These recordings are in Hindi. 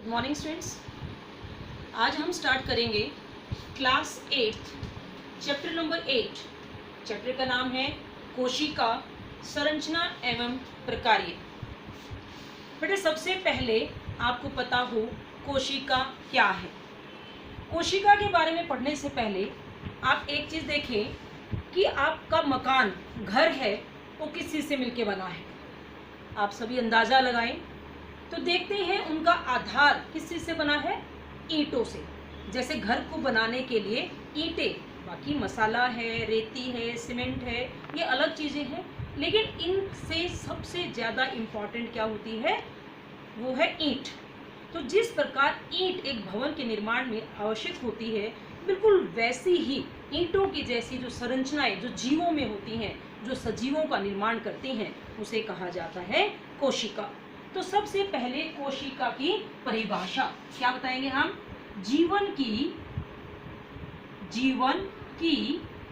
Good morning students. आज हम स्टार्ट करेंगे क्लास 8 चैप्टर नंबर 8। चैप्टर का नाम है कोशिका संरचना एवं प्रकार्य। बेटे सबसे पहले आपको पता हो कोशिका क्या है। कोशिका के बारे में पढ़ने से पहले आप एक चीज़ देखें कि आपका मकान घर है वो किस चीज़ से मिलके बना है। आप सभी अंदाज़ा लगाएं तो देखते हैं उनका आधार किस चीज़ से बना है, ईंटों से। जैसे घर को बनाने के लिए ईंटें, बाकी मसाला है, रेती है, सीमेंट है, ये अलग चीज़ें हैं, लेकिन इनसे सबसे ज़्यादा इम्पॉर्टेंट क्या होती है, वो है ईंट। तो जिस प्रकार ईंट एक भवन के निर्माण में आवश्यक होती है, बिल्कुल वैसी ही ईंटों की जैसी जो संरचनाएं जो जीवों में होती हैं, जो सजीवों का निर्माण करती हैं, उसे कहा जाता है कोशिका। तो सबसे पहले कोशिका की परिभाषा क्या बताएंगे हम। जीवन की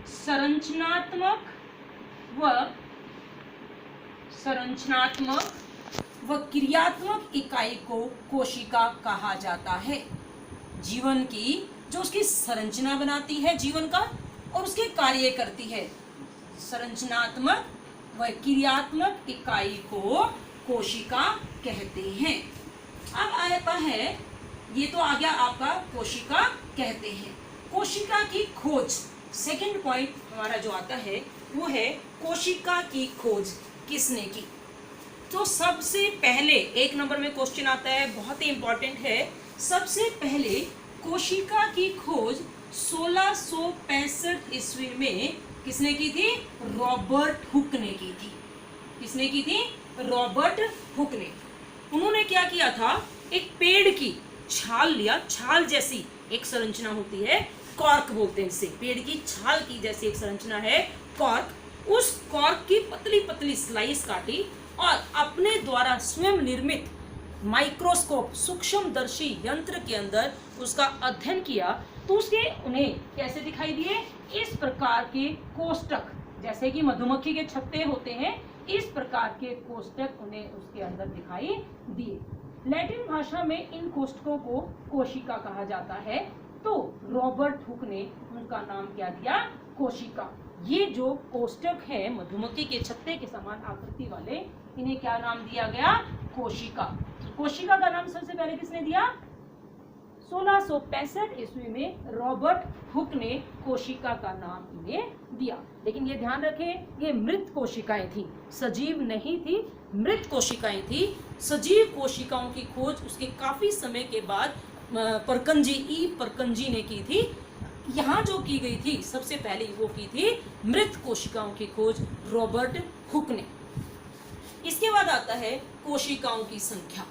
संरचनात्मक व क्रियात्मक इकाई को कोशिका कहा जाता है। जीवन की जो उसकी संरचना बनाती है जीवन का और उसके कार्य करती है, संरचनात्मक व क्रियात्मक इकाई को कोशिका कहते हैं। अब आता है, ये तो आ गया आपका कोशिका कहते हैं। कोशिका की खोज, सेकंड पॉइंट हमारा जो आता है वो है कोशिका की खोज किसने की। तो सबसे पहले एक नंबर में क्वेश्चन आता है, बहुत ही इंपॉर्टेंट है। सबसे पहले कोशिका की खोज 1665 ईस्वी में किसने की थी, रॉबर्ट हुक ने की थी। किसने की थी, रॉबर्ट हुक ने। उन्होंने क्या किया था, एक पेड़ की छाल लिया, छाल जैसी एक संरचना होती है, कॉर्क बोलते हैं इसे, पेड़ की छाल की जैसी एक संरचना है कॉर्क। उस कॉर्क की पतली पतली स्लाइस काटी और अपने द्वारा स्वयं निर्मित माइक्रोस्कोप सूक्ष्मदर्शी यंत्र के अंदर उसका अध्ययन किया। तो उसके उन्हें कैसे दिखाई दिए, इस प्रकार के कोष्टक, जैसे कि मधुमक्खी के छत्ते होते हैं, इस प्रकार के कोष्टक उन्हें उसके अंदर दिखाई दिए। लैटिन भाषा में इन कोष्टकों को कोशिका कहा जाता है। तो रॉबर्ट हुक ने उनका नाम क्या दिया, कोशिका। ये जो कोष्टक है मधुमक्खी के छत्ते के समान आकृति वाले, इन्हें क्या नाम दिया गया, कोशिका। कोशिका का नाम सबसे पहले किसने दिया, 1665 ईस्वी में रॉबर्ट हुक ने कोशिका का नाम इन्हें दिया। लेकिन ये ध्यान रखें, ये मृत कोशिकाएं थी, सजीव नहीं थी, मृत कोशिकाएं थी। सजीव कोशिकाओं की खोज उसके काफी समय के बाद परकंजी ने की थी। यहाँ जो की गई थी सबसे पहले वो की थी मृत कोशिकाओं की खोज रॉबर्ट हुक ने। इसके बाद आता है कोशिकाओं की संख्या।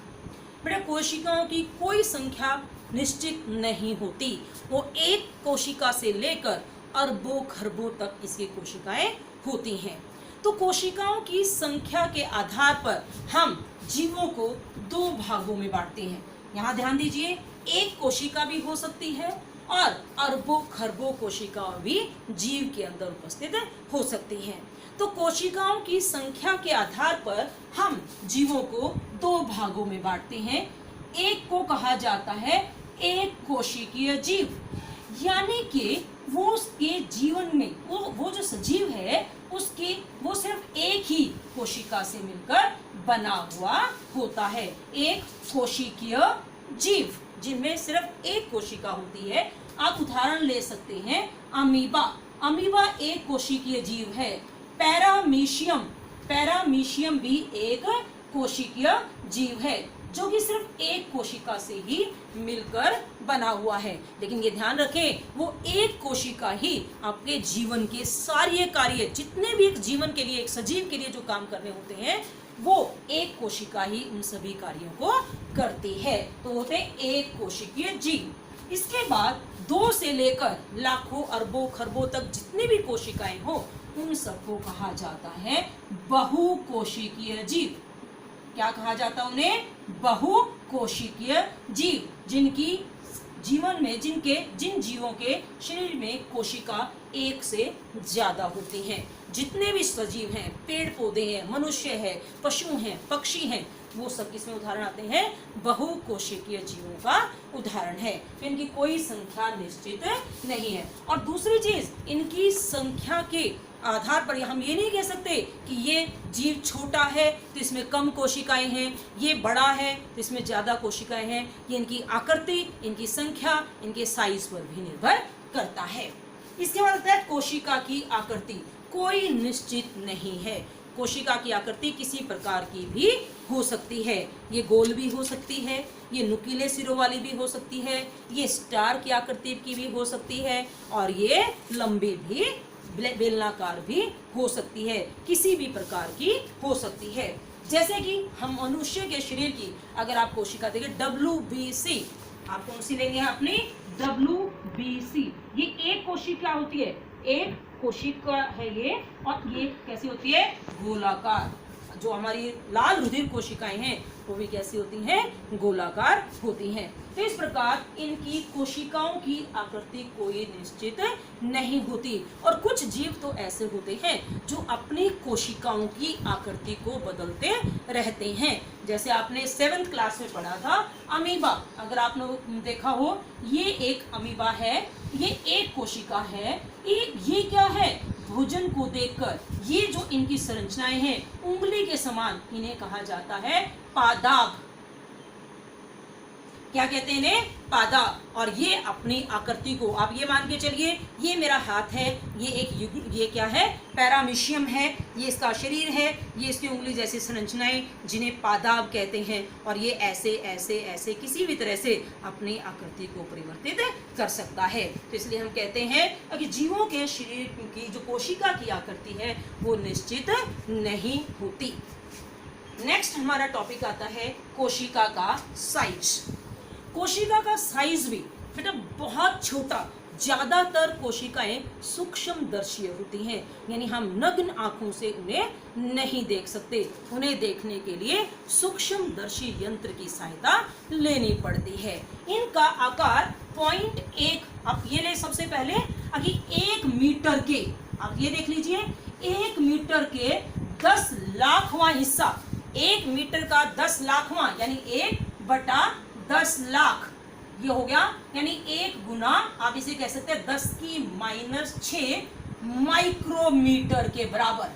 बेटा कोशिकाओं की कोई संख्या निश्चित नहीं होती, वो एक कोशिका से लेकर अरबों खरबों तक इसकी कोशिकाएं होती हैं। तो कोशिकाओं की संख्या के आधार पर हम जीवों को दो भागों में बांटते हैं। यहाँ ध्यान दीजिए, एक कोशिका भी हो सकती है और अरबों खरबों कोशिकाएं भी जीव के अंदर उपस्थित हो सकती हैं। तो कोशिकाओं की संख्या के आधार पर हम जीवों को दो भागों में बांटते हैं। एक को कहा जाता है एक कोशिकीय जीव, यानी कि वो उसके जीवन में वो जो सजीव है उसके वो सिर्फ एक ही कोशिका से मिलकर बना हुआ होता है। एक कोशिकीय जीव जिनमें सिर्फ एक कोशिका होती है। आप उदाहरण ले सकते हैं, अमीबा। अमीबा एक कोशिकीय जीव है। पैरामीशियम भी एक कोशिकीय जीव है, जो कि सिर्फ एक कोशिका से ही मिलकर बना हुआ है। लेकिन ये ध्यान रखें, वो एक कोशिका ही आपके जीवन के सारे कार्य, जितने भी एक जीवन के लिए, एक सजीव के लिए जो काम करने होते हैं, वो एक कोशिका ही उन सभी कार्यों को करती है। तो होते हैं एक कोशिकीय जीव। इसके बाद 2 से लेकर लाखों अरबों खरबों तक जितनी भी कोशिकाएं हो, उन सबको कहा जाता है बहुकोशिकीय जीव। क्या कहा जाता है उन्हें, बहुकोशिकीय जीव, जिनकी जीवन में जिन जीवों के शरीर में कोशिका एक से ज्यादा होती हैं। जितने भी सजीव हैं, पेड़ पौधे हैं, मनुष्य है, पशु हैं, पक्षी हैं, वो सब किसमें उदाहरण आते हैं, बहुकोशिकीय जीवों का उदाहरण है। तो इनकी कोई संख्या निश्चित नहीं है। और दूसरी चीज, इनकी संख्या के आधार पर हम ये नहीं कह सकते कि ये जीव छोटा है तो इसमें कम कोशिकाएं हैं, ये बड़ा है तो इसमें ज्यादा कोशिकाएं हैं। ये इनकी आकृति, इनकी संख्या, इनके साइज पर भी निर्भर करता है। इसके बाद आता है कोशिका की आकृति। कोई निश्चित नहीं है। कोशिका की आकृति किसी प्रकार की भी हो सकती है। ये गोल भी हो सकती है, ये नुकीले सिरों वाली भी हो सकती है, ये स्टार की आकृति की भी हो सकती है, और ये लंबी भी बेलनाकार भी हो सकती है। किसी भी प्रकार की हो सकती है। जैसे कि हम मनुष्य के शरीर की अगर आप कोशिका देखें, WBC, आप कौन सी लेंगे अपनी WBC, ये एक कोशिका होती है, एक कोशिका है ये, और ये कैसी होती है, गोलाकार। जो हमारी लाल रुधिर कोशिकाएं हैं वो भी कैसी होती हैं, गोलाकार होती हैं। तो इस प्रकार इनकी कोशिकाओं की आकृति कोई निश्चित नहीं होती। और कुछ जीव तो ऐसे होते हैं जो अपनी कोशिकाओं की आकृति को बदलते रहते हैं। जैसे आपने 7th क्लास में पढ़ा था अमीबा, अगर आपने देखा हो, ये एक अमीबा है, ये एक कोशिका है। ये क्या है, भोजन को देखकर ये जो इनकी संरचनाएं हैं उंगली के समान, इन्हें कहा जाता है पादाप। क्या कहते हैं इन्हें, पादाप। और ये अपनी आकृति को, आप ये मान के चलिए, ये मेरा हाथ है, ये क्या है, पैरामीशियम है, ये इसका शरीर है, ये इसकी उंगली जैसी संरचनाएं जिन्हें पादाप कहते हैं। और ये ऐसे ऐसे ऐसे किसी भी तरह से अपनी आकृति को परिवर्तित कर सकता है। तो इसलिए हम कहते हैं कि जीवों के शरीर की जो कोशिका की आकृति है वो निश्चित नहीं होती। नेक्स्ट हमारा टॉपिक आता है कोशिका का साइज। कोशिका का साइज भी बेटा बहुत छोटा, ज्यादातर कोशिकाएं सूक्ष्मदर्शीय होती हैं, यानी हम नग्न आंखों से उन्हें नहीं देख सकते। उन्हें देखने के लिए सूक्ष्मदर्शी यंत्र की सहायता लेनी पड़ती है। इनका आकार 0.1, आप ये ले सबसे पहले, अभी 1 मीटर के, आप ये देख लीजिए, 1 मीटर के 10 लाखवां हिस्सा, 1 मीटर का 10 लाखवां यानी 1/10 लाख, ये हो गया, यानी 1 गुना आप इसे कह सकते हैं 10⁻⁶ माइक्रोमीटर के बराबर।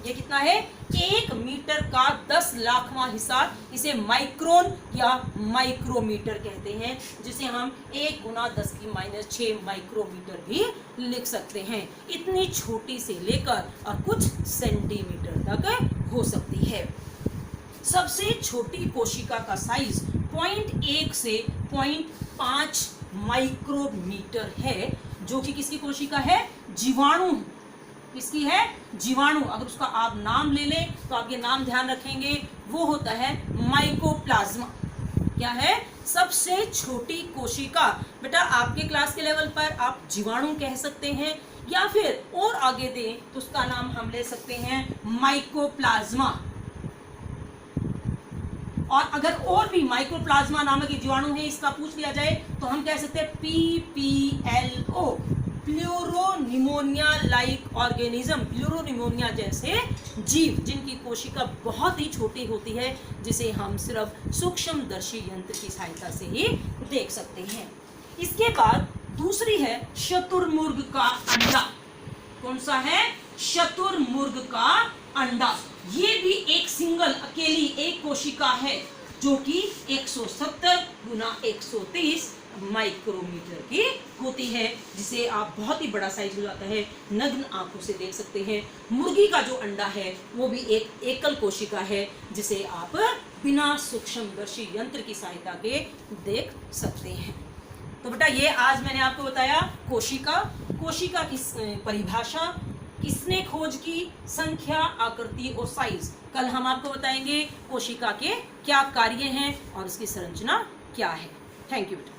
ये कितना है, 1 मीटर का 10 लाखवां हिस्सा, इसे माइक्रोन या माइक्रोमीटर कहते हैं, जिसे हम 1 गुना 10⁻⁶ माइक्रोमीटर भी लिख सकते हैं। इतनी छोटी से लेकर और कुछ सेंटीमीटर तक हो सकती है। सबसे छोटी कोशिका का साइज 0.1 से 0.5 माइक्रोमीटर है, जो कि किसकी कोशिका है, जीवाणु। किसकी है, जीवाणु। अगर उसका आप नाम ले लें तो आप ये नाम ध्यान रखेंगे, वो होता है माइकोप्लाज्मा। क्या है, सबसे छोटी कोशिका। बेटा आपके क्लास के लेवल पर आप जीवाणु कह सकते हैं, या फिर और आगे दें तो उसका नाम हम ले सकते हैं माइकोप्लाज्मा। और अगर और भी माइक्रोप्लाज्मा नामक जीवाणु है इसका पूछ लिया जाए तो हम कह सकते हैं PPLO, pleuropneumonia like organism. Pleuropneumonia जैसे जीव जिनकी कोशिका बहुत ही छोटी होती है, जिसे हम सिर्फ सूक्ष्मदर्शी यंत्र की सहायता से ही देख सकते हैं। इसके बाद दूसरी है शतुरमुर्ग का अंडा। कौन सा है, शतुरमुर्ग का अंडा। ये भी एक सिंगल अकेली एक कोशिका है, जो कि 170 गुना 130 माइक्रोमीटर की होती है, जिसे आप बहुत ही बड़ा साइज हो जाता है, नग्न आंखों से देख सकते हैं। मुर्गी का जो अंडा है वो भी एक एकल कोशिका है, जिसे आप बिना सूक्ष्मदर्शी यंत्र की सहायता के देख सकते हैं। तो बेटा ये आज मैंने आपको बताया कोशिका की परिभाषा, किसने खोज की, संख्या, आकृति और साइज। कल हम आपको बताएंगे कोशिका के क्या कार्य हैं और इसकी संरचना क्या है। थैंक यू बेटा।